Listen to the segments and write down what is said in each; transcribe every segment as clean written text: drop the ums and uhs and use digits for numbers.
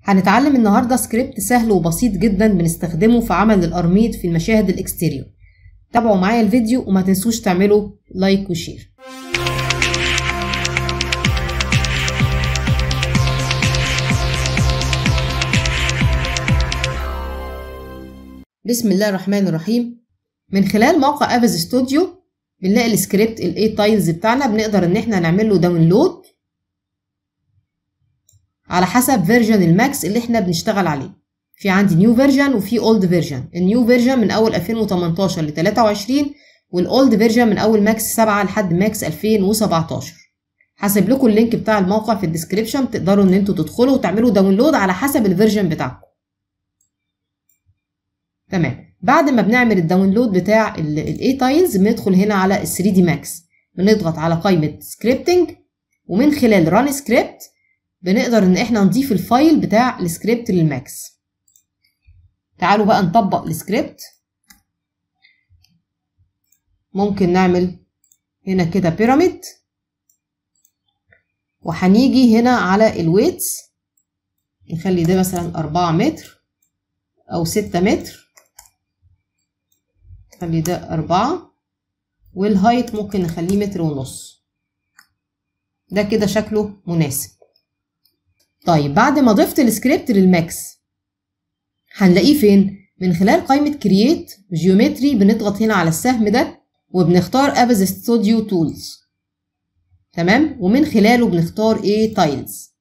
هنتعلم النهاردة سكريبت سهل وبسيط جدا بنستخدمه في عمل القرميد في المشاهد الاكستيريور. تابعوا معايا الفيديو وما تنسوش تعملوا لايك وشير. بسم الله الرحمن الرحيم. من خلال موقع افيز ستوديو بنلاقي السكريبت الاي تايلز بتاعنا، بنقدر ان احنا نعمل له داونلود على حسب فيرجن الماكس اللي احنا بنشتغل عليه. في عندي نيو فيرجن وفي اولد فيرجن. النيو فيرجن من اول 2018 ل 23، والاولد فيرجن من اول ماكس 7 لحد ماكس 2017. هسيب لكم اللينك بتاع الموقع في الديسكريبشن، تقدروا ان انتوا تدخلوا وتعملوا داونلود على حسب الفيرجن بتاعكم. تمام. بعد ما بنعمل الداونلود بتاع الاي تايلز بندخل هنا على ال 3 دي ماكس، بنضغط على قائمة سكريبتنج، ومن خلال ران سكريبت بنقدر ان احنا نضيف الفايل بتاع السكريبت للماكس. تعالوا بقى نطبق السكريبت. ممكن نعمل هنا كده بيراميد، وهنيجي هنا على الويتس نخلي ده مثلا 4 متر او 6 متر، نخلي ده 4، والهايت ممكن نخليه 1.5 متر. ده كده شكله مناسب. طيب بعد ما ضفت السكريبت للماكس هنلاقيه فين؟ من خلال قائمة كرييت جيومتري، بنضغط هنا على السهم ده وبنختار افيز ستوديو تولز. تمام. ومن خلاله بنختار ايه؟ تايلز.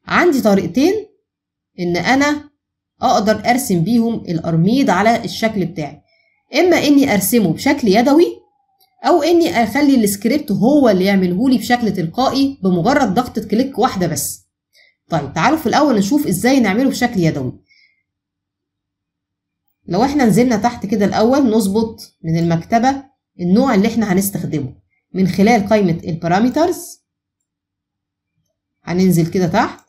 عندي طريقتين ان انا اقدر ارسم بيهم القرميد على الشكل بتاعي. اما اني ارسمه بشكل يدوي، او اني اخلي السكريبت هو اللي يعمله لي بشكل تلقائي بمجرد ضغطة كليك واحدة بس. طيب تعالوا في الاول نشوف ازاي نعمله بشكل يدوي. لو احنا نزلنا تحت كده الاول نظبط من المكتبة النوع اللي احنا هنستخدمه من خلال قائمة البارامترز. هننزل كده تحت،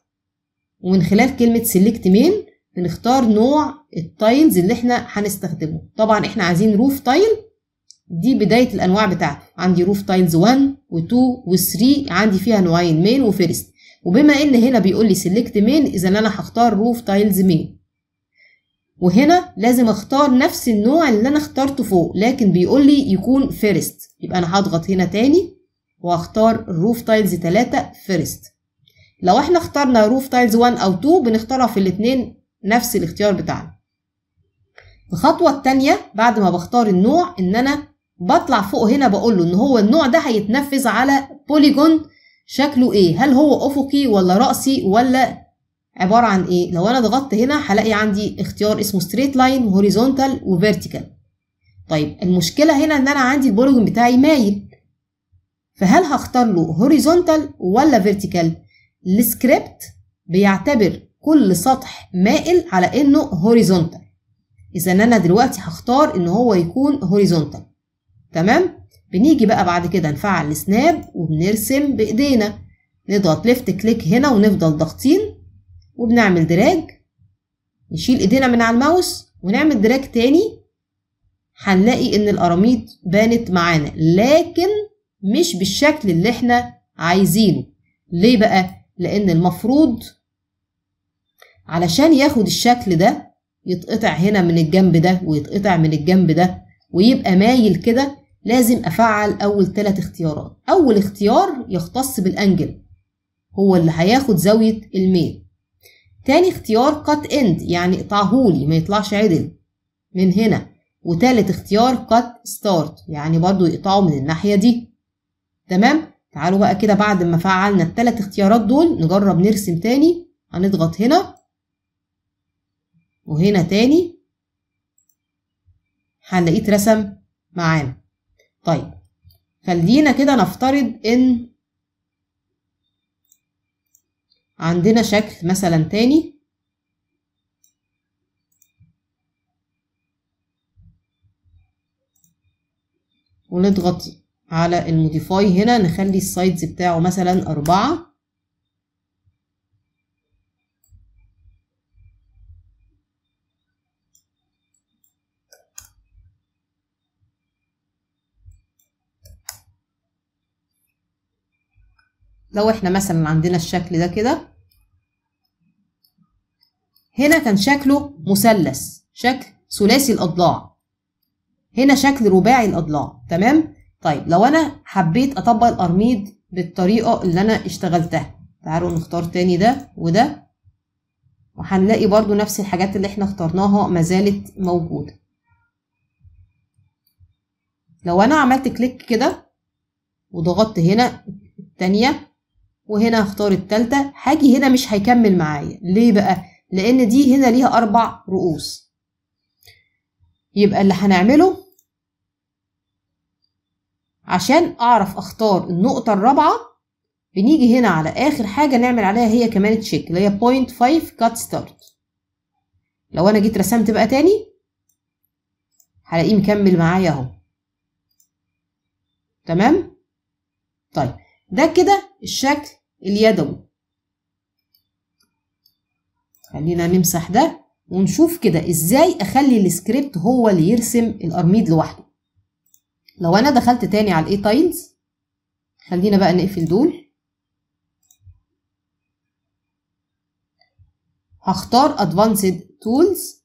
ومن خلال كلمة سيلكت مين بنختار نوع التايلز اللي احنا هنستخدمه. طبعا احنا عايزين روف تايل، دي بداية الانواع بتاعته. عندي روف تايلز 1 و2 و3، عندي فيها نوعين مين وفيرست. وبما ان هنا بيقول لي سيلكت مين، اذا انا هختار روف تايلز مين. وهنا لازم اختار نفس النوع اللي انا اخترته فوق، لكن بيقول لي يكون فيرست، يبقى انا هضغط هنا تاني واختار روف تايلز 3 فيرست. لو احنا اخترنا روف تايلز 1 او 2 بنختارها في الاثنين نفس الاختيار بتاعنا. الخطوة التانية بعد ما بختار النوع ان انا بطلع فوق هنا بقول له ان هو النوع ده هيتنفذ على بوليجون شكله ايه، هل هو افقي ولا رأسي ولا عبارة عن ايه. لو انا ضغطت هنا هلاقي عندي اختيار اسمه ستريت لاين وهوريزونتال وفيرتيكال. طيب المشكلة هنا ان انا عندي البوليجون بتاعي مايل، فهل هختار له هوريزونتال ولا فيرتيكال؟ السكريبت بيعتبر كل سطح مائل على انه هوريزونتال، اذا انا دلوقتي هختار ان هو يكون هوريزونتال. تمام. بنيجي بقى بعد كده نفعل السناب وبنرسم بايدينا، نضغط ليفت كليك هنا ونفضل ضاغطين وبنعمل دراج، نشيل ايدينا من على الماوس ونعمل دراج تاني. هنلاقي ان القراميط بانت معانا، لكن مش بالشكل اللي احنا عايزينه. ليه بقى؟ لان المفروض علشان ياخد الشكل ده يتقطع هنا من الجنب ده ويتقطع من الجنب ده ويبقى مايل كده، لازم افعل اول 3 اختيارات. اول اختيار يختص بالانجل، هو اللي هياخد زاوية الميل. تاني اختيار قط اند، يعني اقطعهولي ما يطلعش عدل من هنا. وتالت اختيار قط ستارت، يعني برضو يقطعه من الناحية دي. تمام. تعالوا بقى كده بعد ما فعلنا ال3 اختيارات دول نجرب نرسم تاني. هنضغط هنا وهنا تاني، هنلاقيه اترسم معانا. طيب خلينا كده نفترض ان عندنا شكل مثلا تاني، ونضغط على الموديفاي هنا نخلي السايدز بتاعه مثلا 4. لو احنا مثلا عندنا الشكل ده كده هنا كان شكله مثلث، شكل ثلاثي الأضلاع، هنا شكل رباعي الأضلاع. تمام. طيب لو أنا حبيت أطبق القرميد بالطريقة اللي أنا اشتغلتها، تعالوا نختار تاني ده وده، وهنلاقي برضو نفس الحاجات اللي احنا اخترناها ما زالت موجودة. لو أنا عملت كليك كده وضغطت هنا التانية وهنا هختار التالتة، هاجي هنا مش هيكمل معايا. ليه بقى؟ لأن دي هنا ليها 4 رؤوس. يبقى اللي هنعمله عشان أعرف أختار النقطة الرابعة، بنيجي هنا على آخر حاجة نعمل عليها هي كمان تشيك اللي هي 0.5 كات ستارت. لو أنا جيت رسمت بقى تاني هلاقيه مكمل معايا أهو. تمام؟ طيب ده كده الشكل اليدوي. خلينا نمسح ده ونشوف كده ازاي اخلي السكريبت هو اللي يرسم القرميد لوحده. لو انا دخلت تاني على الاي تايلز، خلينا بقى نقفل دول، هختار ادفانسد تولز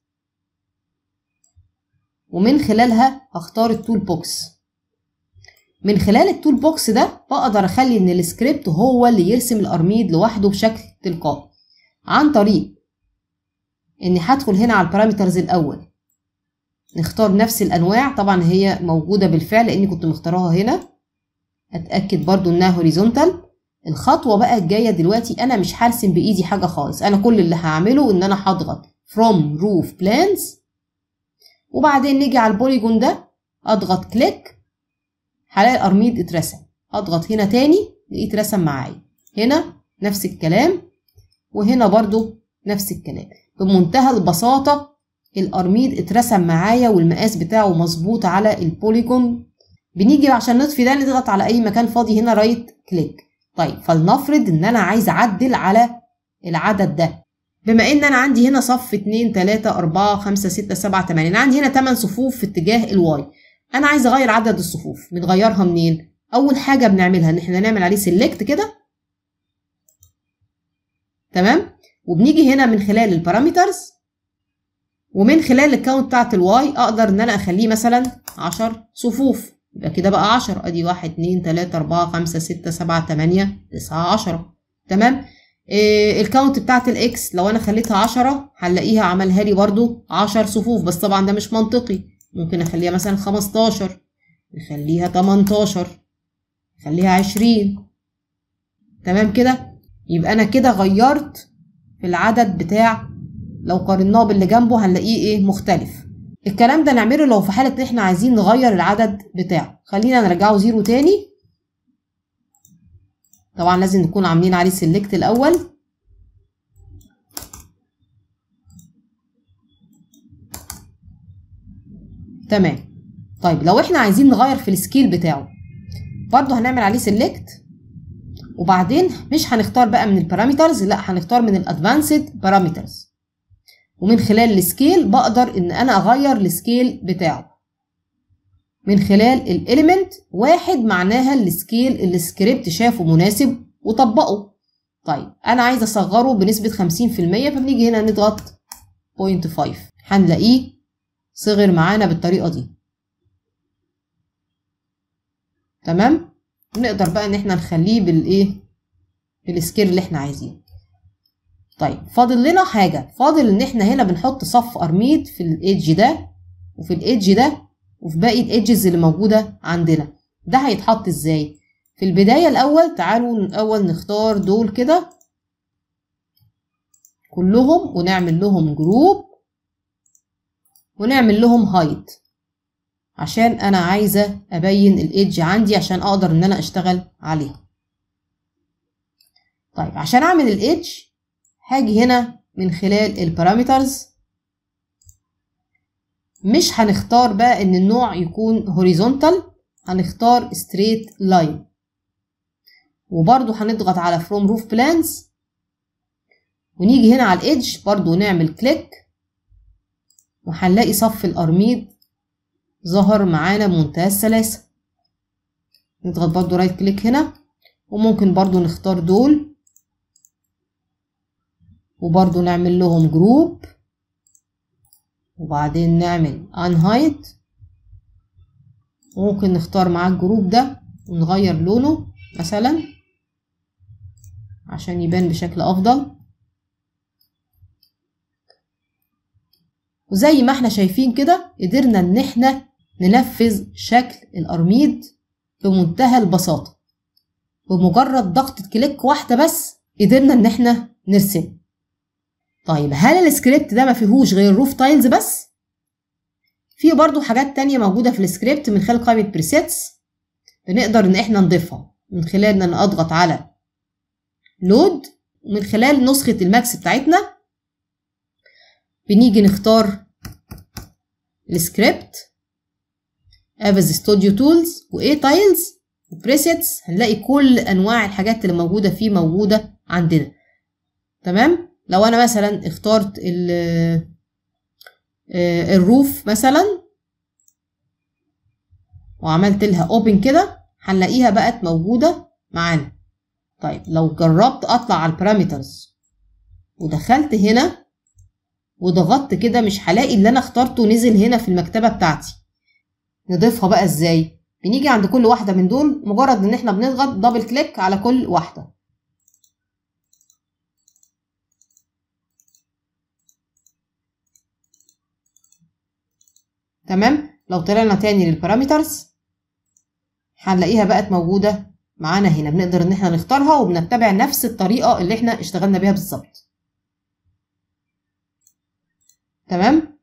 ومن خلالها هختار التول بوكس. من خلال التول بوكس ده بقدر اخلي ان السكريبت هو اللي يرسم القرميد لوحده بشكل تلقائي، عن طريق اني هدخل هنا على البارامترز الاول، نختار نفس الانواع، طبعا هي موجوده بالفعل لاني كنت مختارها هنا، اتاكد برضو انها هوريزونتال. الخطوه بقى الجايه دلوقتي انا مش هرسم بايدي حاجه خالص، انا كل اللي هعمله ان انا هضغط from roof plans وبعدين نيجي على البوليجون ده اضغط كليك، هلاقي القرميد اترسم. اضغط هنا تاني لقيت رسم معايا، هنا نفس الكلام وهنا برضو نفس الكلام. بمنتهى البساطه القرميد اترسم معايا والمقاس بتاعه مظبوط على البوليجون. بنيجي عشان نطفي ده نضغط على اي مكان فاضي هنا رايت كليك. طيب فلنفرض ان انا عايز اعدل على العدد ده، بما ان انا عندي هنا صف 2 3 4 5 6 7 8، انا عندي هنا 8 صفوف في اتجاه الواي، انا عايز اغير عدد الصفوف. بنغيرها منين؟ اول حاجه بنعملها ان احنا نعمل عليه سيلكت كده، تمام، وبنيجي هنا من خلال البارامترز ومن خلال الكاونت بتاعت الواي اقدر ان انا اخليه مثلا 10 صفوف، يبقى كده بقى 10، ادي 1 2 3 4 5 6 7 8 9 10. تمام. الكاونت بتاعت الاكس لو انا خليتها 10 هنلاقيها عملها لي برضو 10 صفوف، بس طبعا ده مش منطقي، ممكن اخليها مثلا 15، نخليها 18، نخليها 20. تمام كده. يبقى انا كده غيرت في العدد بتاع، لو قارناه باللي جنبه هنلاقيه ايه؟ مختلف. الكلام ده نعمله لو في حالة احنا عايزين نغير العدد بتاعه. خلينا نرجعه 0 تاني، طبعا لازم نكون عاملين عليه سيلكت الاول. تمام. طيب لو احنا عايزين نغير في السكيل بتاعه برضه هنعمل عليه سيلكت، وبعدين مش هنختار بقى من البارامترز، لا هنختار من الادفانسد بارامترز، ومن خلال السكيل بقدر ان انا اغير السكيل بتاعه من خلال الاليمنت. 1 معناها السكيل اللي السكريبت شافه مناسب وطبقه. طيب انا عايزه اصغره بنسبه 50%، فبنيجي هنا نضغط 0.5 هنلاقيه صغر معانا بالطريقه دي. تمام. نقدر بقى ان احنا نخليه بالايه؟ بالسكيل اللي احنا عايزينه. طيب فاضل لنا حاجه، فاضل ان احنا هنا بنحط صف قرميد في الايدج ده وفي الايدج ده وفي باقي الايدجز اللي موجوده عندنا. ده هيتحط ازاي؟ في البدايه الاول تعالوا الاول نختار دول كده كلهم ونعمل لهم جروب ونعمل لهم هايد، عشان انا عايزه ابين الايدج عندي عشان اقدر ان انا اشتغل عليها. طيب عشان اعمل الايدج هاجي هنا من خلال البارامترز، مش هنختار بقى ان النوع يكون هوريزونتال، هنختار ستريت لاين، وبرضو هنضغط على from roof plans ونيجي هنا على الايدج برضو نعمل كليك، وهنلاقي صف القرميد ظهر معانا بمنتهى السلاسة. نضغط برضو رايت كليك هنا، وممكن برضو نختار دول وبرضو نعمل لهم جروب، وبعدين نعمل unhide، وممكن نختار معاه الجروب ده ونغير لونه مثلا عشان يبان بشكل افضل. وزي ما احنا شايفين كده قدرنا ان احنا ننفذ شكل القرميد بمنتهى البساطة، بمجرد ضغطة كليك واحدة بس قدرنا ان احنا نرسم. طيب هل السكريبت ده ما فيهوش غير الروف تايلز بس؟ في برضو حاجات تانية موجودة في السكريبت من خلال قائمة بريسيتس بنقدر ان احنا نضيفها من خلال ان اضغط على لود، ومن خلال نسخة الماكس بتاعتنا بنيجي نختار السكريبت افيز ستوديو تولز واي تايلز وبريسيتس، هنلاقي كل انواع الحاجات اللي موجودة فيه موجودة عندنا. تمام. لو انا مثلا اخترت الروف مثلا وعملت لها اوبن كده هنلاقيها بقت موجودة معانا. طيب لو جربت اطلع على البارامترز ودخلت هنا وضغطت كده مش هلاقي اللي انا اخترته نزل هنا في المكتبة بتاعتي. نضيفها بقى ازاي؟ بنيجي عند كل واحدة من دول، مجرد ان احنا بنضغط دبل كليك على كل واحدة. تمام. لو طلعنا تاني للبارامترز هنلاقيها بقت موجودة معانا هنا، بنقدر ان احنا نختارها وبنتبع نفس الطريقة اللي احنا اشتغلنا بيها بالظبط. تمام.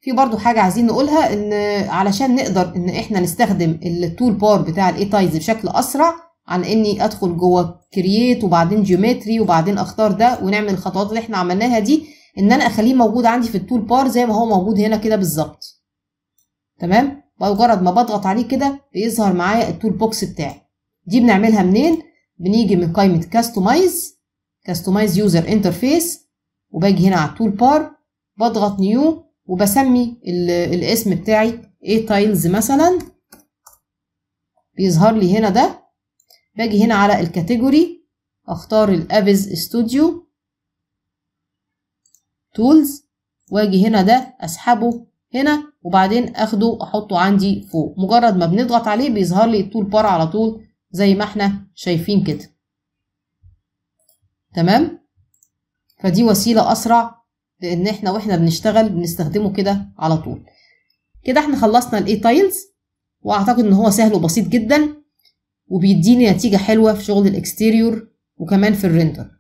في برضو حاجة عايزين نقولها، ان علشان نقدر ان احنا نستخدم التول بار بتاع الاي تايلز بشكل اسرع عن اني ادخل جوه كرييت وبعدين جيومتري وبعدين اختار ده ونعمل الخطوات اللي احنا عملناها دي، ان انا اخليه موجود عندي في التول بار زي ما هو موجود هنا كده بالظبط. تمام. مجرد ما بضغط عليه كده بيظهر معايا التول بوكس بتاعي. دي بنعملها منين؟ بنيجي من قائمة كاستمايز يوزر انترفيس، وباجي هنا على التول بار بضغط نيو وبسمي الاسم بتاعي اي تايلز مثلا، بيظهر لي هنا ده. باجي هنا على الكاتيجوري اختار الافيز ستوديو تولز، واجي هنا ده اسحبه هنا وبعدين اخده احطه عندي فوق. مجرد ما بنضغط عليه بيظهر لي التول بار على طول زي ما احنا شايفين كده. تمام. فدي وسيلة اسرع لان احنا واحنا بنشتغل بنستخدمه كده على طول. كده احنا خلصنا الاي تايلز، واعتقد ان هو سهل وبسيط جدا وبيديني نتيجة حلوة في شغل الاكستيريور وكمان في الريندر.